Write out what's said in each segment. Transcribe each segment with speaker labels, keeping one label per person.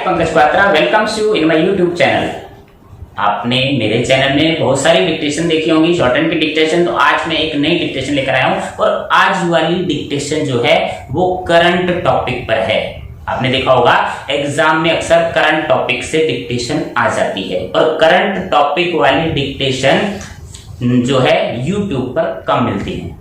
Speaker 1: Pankaj Patra welcomes you in my YouTube channel. आपने मेरे channel में बहुत सारी डिक्टेशन देखी होंगी, शॉर्ट हैंड की डिक्टेशन। तो आज मैं एक नई डिक्टेशन लेकर आया हूं और आज वाली डिक्टेशन जो है वो करंट टॉपिक पर है। आपने देखा होगा एग्जाम में अक्सर करंट टॉपिक से डिक्टेशन आ जाती है और करंट टॉपिक वाली डिक्टेशन जो है यूट्यूब पर कम मिलती है,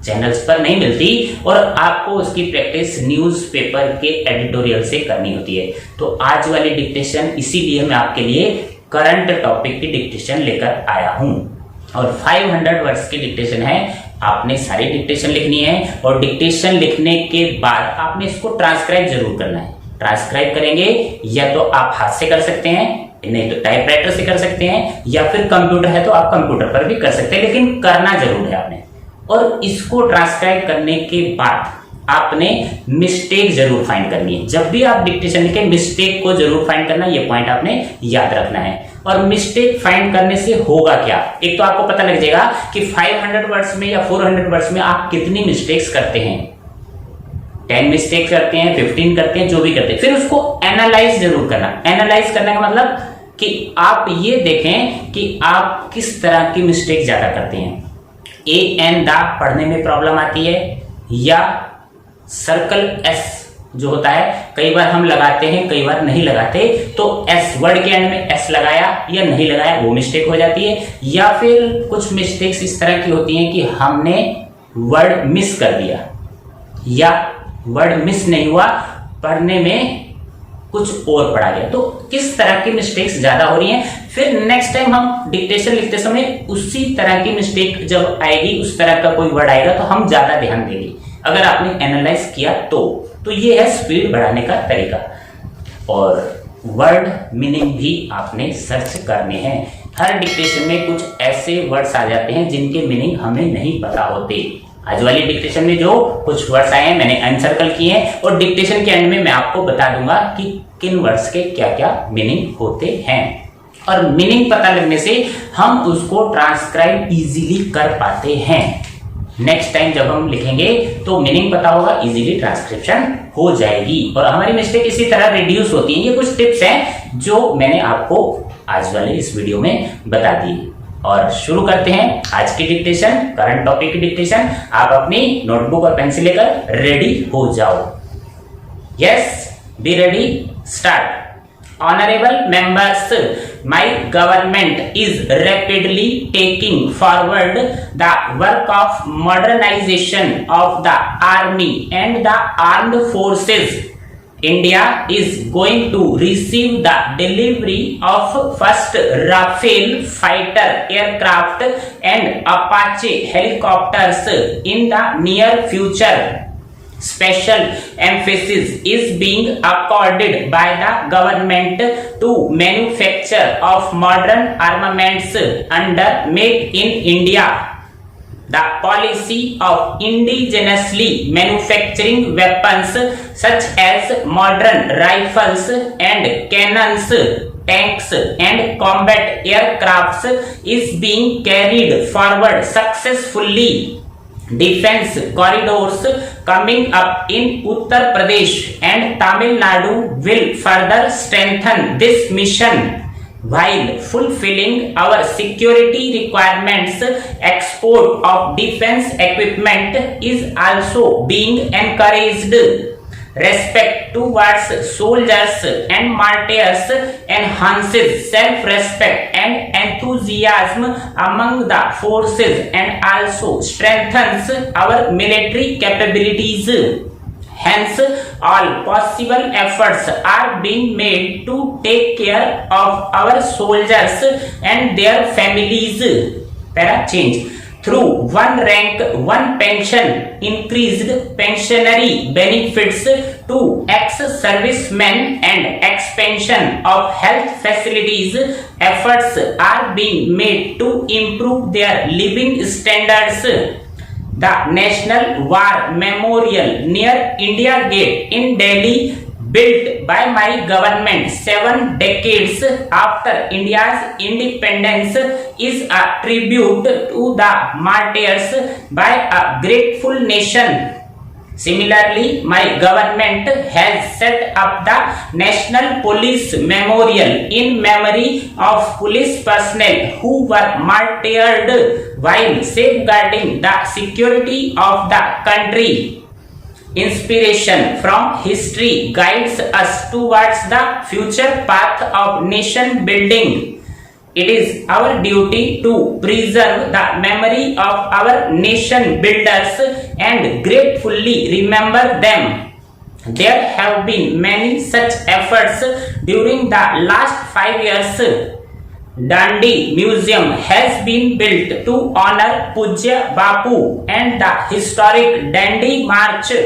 Speaker 1: चैनल्स पर नहीं मिलती और आपको उसकी प्रैक्टिस न्यूज़पेपर के एडिटोरियल से करनी होती है। तो आज वाली डिक्टेशन इसीलिए मैं आपके लिए करंट टॉपिक की डिक्टेशन लेकर आया हूं और 500 वर्ड्स की डिक्टेशन है। आपने सारी डिक्टेशन लिखनी है और डिक्टेशन लिखने के बाद आपने इसको ट्रांसक्राइब जरूर करना है। ट्रांसक्राइब करेंगे या तो आप हाथ से कर सकते हैं, नहीं तो टाइपराइटर से कर सकते हैं, या फिर कंप्यूटर है तो आप कंप्यूटर पर भी कर सकते हैं, लेकिन करना जरूर है आपने। और इसको ट्रांसक्राइब करने के बाद आपने मिस्टेक जरूर फाइंड करनी है। जब भी आप डिक्टेशन लिखें मिस्टेक को जरूर फाइंड करना, ये पॉइंट आपने याद रखना है। और मिस्टेक फाइंड करने से होगा क्या, एक तो आपको पता लग जाएगा कि 500 वर्ड्स में या 400 वर्ड्स में आप कितनी मिस्टेक्स करते हैं। 10 मिस्टेक्स करते हैं, 15 करते हैं, जो भी करते हैं। फिर उसको एनालाइज जरूर करना। एनालाइज करने का मतलब कि आप ये देखें कि आप किस तरह की मिस्टेक ज्यादा करते हैं। ए एन दा पढ़ने में प्रॉब्लम आती है, या सर्कल एस जो होता है कई बार हम लगाते हैं कई बार नहीं लगाते, तो एस वर्ड के एंड में एस लगाया या नहीं लगाया वो मिस्टेक हो जाती है। या फिर कुछ मिस्टेक्स इस तरह की होती हैं कि हमने वर्ड मिस कर दिया या वर्ड मिस नहीं हुआ, पढ़ने में कुछ और पढ़ा गया। तो किस तरह की मिस्टेक्स ज्यादा हो रही हैं, फिर नेक्स्ट टाइम हम डिक्टेशन लिखते समय उसी तरह की मिस्टेक जब आएगी, उस तरह का कोई वर्ड आएगा तो हम ज्यादा ध्यान देंगे अगर आपने एनालाइज किया तो ये है स्पीड बढ़ाने का तरीका। और वर्ड मीनिंग भी आपने सर्च करने हैं। हर डिक्टेशन में कुछ ऐसे वर्ड्स आ जाते हैं जिनके मीनिंग हमें नहीं पता होते। आज वाली डिक्टेशन में जो कुछ वर्ड्स आए हैं मैंने अनसर्कल किए हैं और डिक्टेशन के एंड में मैं आपको बता दूंगा कि किन वर्ड्स के क्या क्या मीनिंग होते हैं। और मीनिंग पता लगने से हम उसको ट्रांसक्राइब इजीली कर पाते हैं। नेक्स्ट टाइम जब हम लिखेंगे तो मीनिंग पता होगा, इजीली ट्रांसक्रिप्शन हो जाएगी और हमारी मिस्टेक इसी तरह रिड्यूस होती है। ये कुछ टिप्स हैं जो मैंने आपको आज वाले इस वीडियो में बता दी। और शुरू करते हैं आज की डिक्टेशन, करंट टॉपिक की डिक्टेशन। आप अपनी नोटबुक और पेंसिल लेकर रेडी हो जाओ। Yes, be ready, start. Honorable members, my government is rapidly taking forward the work of modernization of the army and the armed forces. India is going to receive the delivery of first Rafale fighter aircraft and Apache helicopters in the near future. Special emphasis is being accorded by the government to manufacture of modern armaments under Make in India. The policy of indigenously manufacturing weapons such as modern rifles and cannons, tanks and combat aircrafts is being carried forward successfully. Defense corridors coming up in Uttar Pradesh and Tamil Nadu will further strengthen this mission. While fulfilling our security requirements, export of defense equipment is also being encouraged. Respect towards soldiers and martyrs enhances self-respect and enthusiasm among the forces and also strengthens our military capabilities. Hence, all possible efforts are being made to take care of our soldiers and their families. Para change. Through one rank, one pension, increased pensionary benefits to ex-servicemen and expansion of health facilities, efforts are being made to improve their living standards. The National War Memorial near India Gate in Delhi, built by my government 7 decades after India's independence, is a tribute to the martyrs by a grateful nation. Similarly, my government has set up the National Police Memorial in memory of police personnel who were martyred while safeguarding the security of the country. Inspiration from history guides us towards the future path of nation building. It is our duty to preserve the memory of our nation builders and gratefully remember them. There have been many such efforts during the last 5 years. Dandi Museum has been built to honor Pujya Bapu, and the historic Dandi March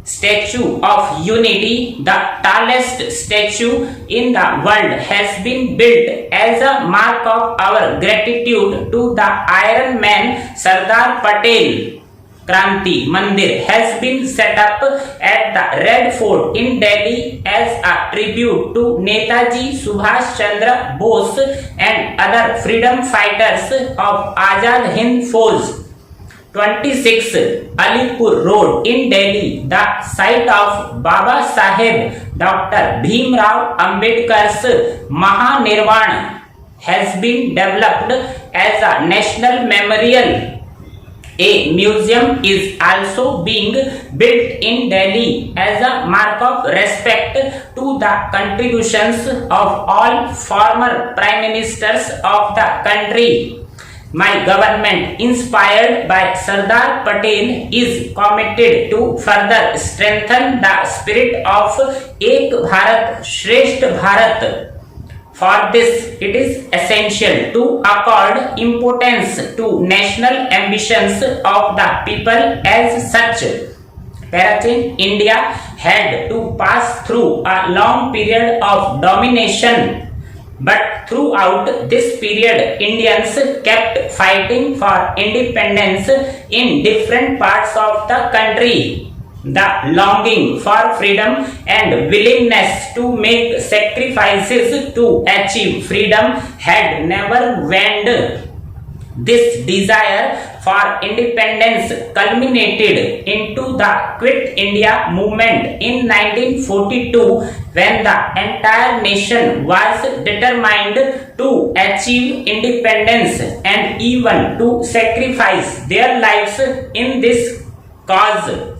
Speaker 1: Statue of Unity, the tallest statue in the world, has been built as a mark of our gratitude to the Iron Man Sardar Patel. Kranti Mandir has been set up at the Red Fort in Delhi as a tribute to Netaji Subhash Chandra Bose and other freedom fighters of Azad Hind Fauj. 26 Alipur Road in Delhi, the site of Baba Saheb Dr. Bhimrao Ambedkar's Mahanirvan, has been developed as a national memorial. A museum is also being built in Delhi as a mark of respect to the contributions of all former prime ministers of the country. My government, inspired by Sardar Patel, is committed to further strengthen the spirit of Ek Bharat Shresth Bharat. For this, it is essential to accord importance to national ambitions of the people as such. Parachain, India had to pass through a long period of domination. But throughout this period, Indians kept fighting for independence in different parts of the country. The longing for freedom and willingness to make sacrifices to achieve freedom had never waned. This desire for independence culminated into the Quit India movement in 1942, when the entire nation was determined to achieve independence and even to sacrifice their lives in this cause.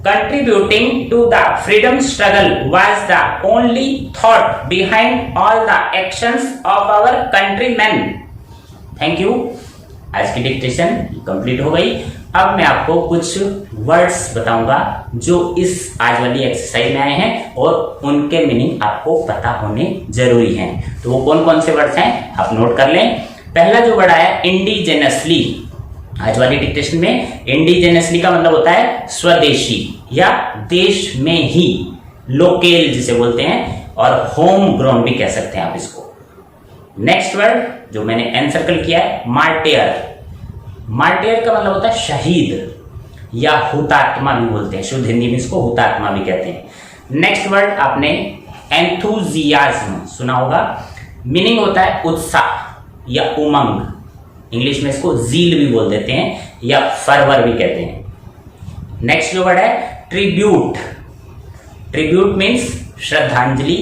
Speaker 1: Contributing to the freedom struggle was the only thought behind all the actions of our countrymen. Thank you. आज की dictation complete हो गई। अब मैं आपको कुछ words बताऊंगा जो इस आज वाली एक्सरसाइज में आए हैं और उनके मीनिंग आपको पता होने जरूरी हैं। तो वो कौन कौन से वर्ड्स हैं आप नोट कर लें। पहला जो वर्ड आया इंडिजेनसली। आज वाली डिक्टेशन में इंडिजेनसली का मतलब होता है स्वदेशी या देश में ही, लोकेल जिसे बोलते हैं, और होम ग्रोन भी कह सकते हैं आप इसको। नेक्स्ट वर्ड जो मैंने एन सर्कल किया है मार्टियर। मार्टियर का मतलब होता है शहीद या हुतात्मा भी बोलते हैं, शुद्ध हिंदी में इसको हुतात्मा भी कहते हैं। नेक्स्ट वर्ड आपने एंथुजियाज्म सुना होगा। मीनिंग होता है उत्साह या उमंग। इंग्लिश में इसको जील भी बोल देते हैं या फरवर भी कहते हैं। नेक्स्ट जो वर्ड है ट्रिब्यूट। ट्रिब्यूट मीन्स श्रद्धांजलि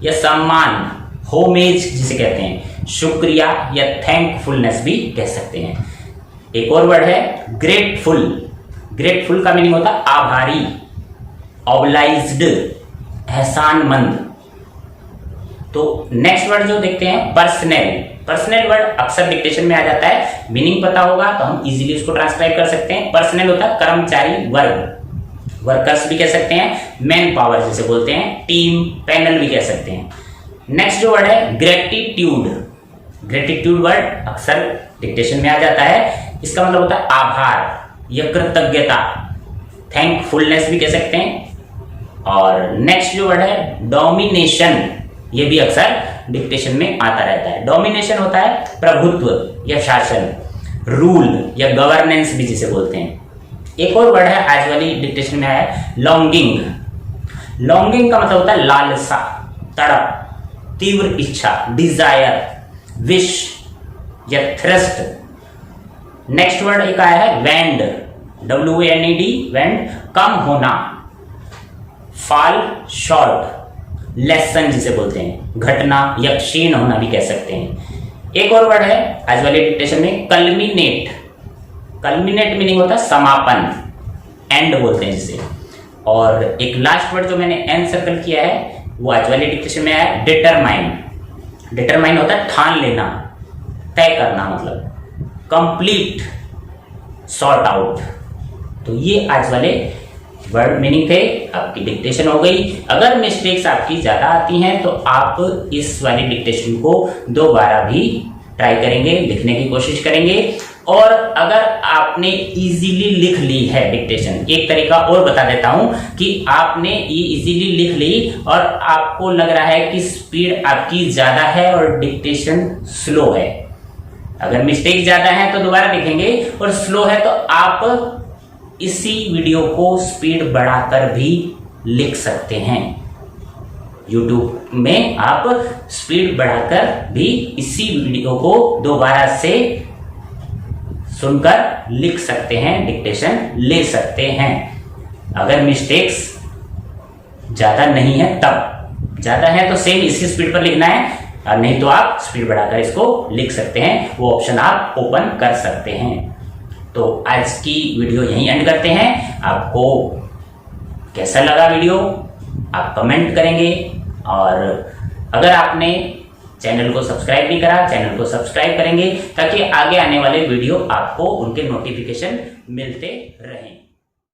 Speaker 1: या सम्मान, होमेज जिसे कहते हैं, शुक्रिया या थैंकफुलनेस भी कह सकते हैं। एक और वर्ड है ग्रेटफुल। ग्रेटफुल का मीनिंग होता है आभारी, ऑब्लाइज्ड, एहसानमंद। तो नेक्स्ट वर्ड जो देखते हैं पर्सनल। पर्सनल वर्ड अक्सर डिक्टेशन में आ जाता है, मीनिंग पता होगा तो हम इजीली उसको ट्रांसक्राइब कर सकते हैं। पर्सनल होता है कर्मचारी वर्ग, वर्कर्स भी कह सकते हैं, मैन पावर जिसे बोलते हैं, टीम, पैनल भी कह सकते हैं। नेक्स्ट जो वर्ड है ग्रेटिट्यूड। ग्रेटिट्यूड वर्ड अक्सर डिक्टेशन में आ जाता है। इसका मतलब होता है आभार या कृतज्ञता, थैंकफुलनेस भी कह सकते हैं। और नेक्स्ट जो वर्ड है डोमिनेशन, ये भी अक्सर डिक्टेशन में आता रहता है। डोमिनेशन होता है प्रभुत्व या शासन, रूल या गवर्नेंस भी जिसे बोलते हैं। एक और वर्ड है आज वाली डिक्टेशन में आया लॉन्गिंग। लॉन्गिंग का मतलब होता है लालसा, तड़प, तीव्र इच्छा, डिजायर, विश या थ्रस्ट। नेक्स्ट वर्ड एक आया है वैंड। WANED वेंड कम होना, फॉल शॉर्ट, लेसन जिसे बोलते हैं, घटना या क्षीण होना भी कह सकते हैं। एक और वर्ड है आज वाले डिक्टेशन में, कल्मिनेट। कल्मिनेट मीनिंग होता है समापन, एंड बोलते हैं जिसे। और एक लास्ट वर्ड जो मैंने एन सर्कल किया है वो आज वाले डिक्टेशन में आया, डिटरमाइन। डिटरमाइन होता है ठान लेना, तय करना, मतलब कंप्लीट, सॉर्ट आउट। तो ये आज वाले वर्ड मीनिंग थे। आपकी डिक्टेशन हो गई। अगर मिस्टेक्स आपकी ज्यादा आती हैं तो आप इस वाली डिक्टेशन को दोबारा भी ट्राई करेंगे, लिखने की कोशिश करेंगे। और अगर आपने इजीली लिख ली है डिक्टेशन, एक तरीका और बता देता हूं कि आपने ये इजीली लिख ली और आपको लग रहा है कि स्पीड आपकी ज्यादा है और डिक्टेशन स्लो है। अगर मिस्टेक ज्यादा है तो दोबारा लिखेंगे, और स्लो है तो आप इसी वीडियो को स्पीड बढ़ाकर भी लिख सकते हैं। YouTube में आप स्पीड बढ़ाकर भी इसी वीडियो को दोबारा से सुनकर लिख सकते हैं, डिक्टेशन ले सकते हैं। अगर मिस्टेक्स ज्यादा नहीं है तब, ज्यादा है तो सेम इसी स्पीड पर लिखना है, और नहीं तो आप स्पीड बढ़ाकर इसको लिख सकते हैं। वो ऑप्शन आप ओपन कर सकते हैं। तो आज की वीडियो यहीं एंड करते हैं। आपको कैसा लगा वीडियो आप कमेंट करेंगे, और अगर आपने चैनल को सब्सक्राइब नहीं करा, चैनल को सब्सक्राइब करेंगे ताकि आगे आने वाले वीडियो आपको उनके नोटिफिकेशन मिलते रहें।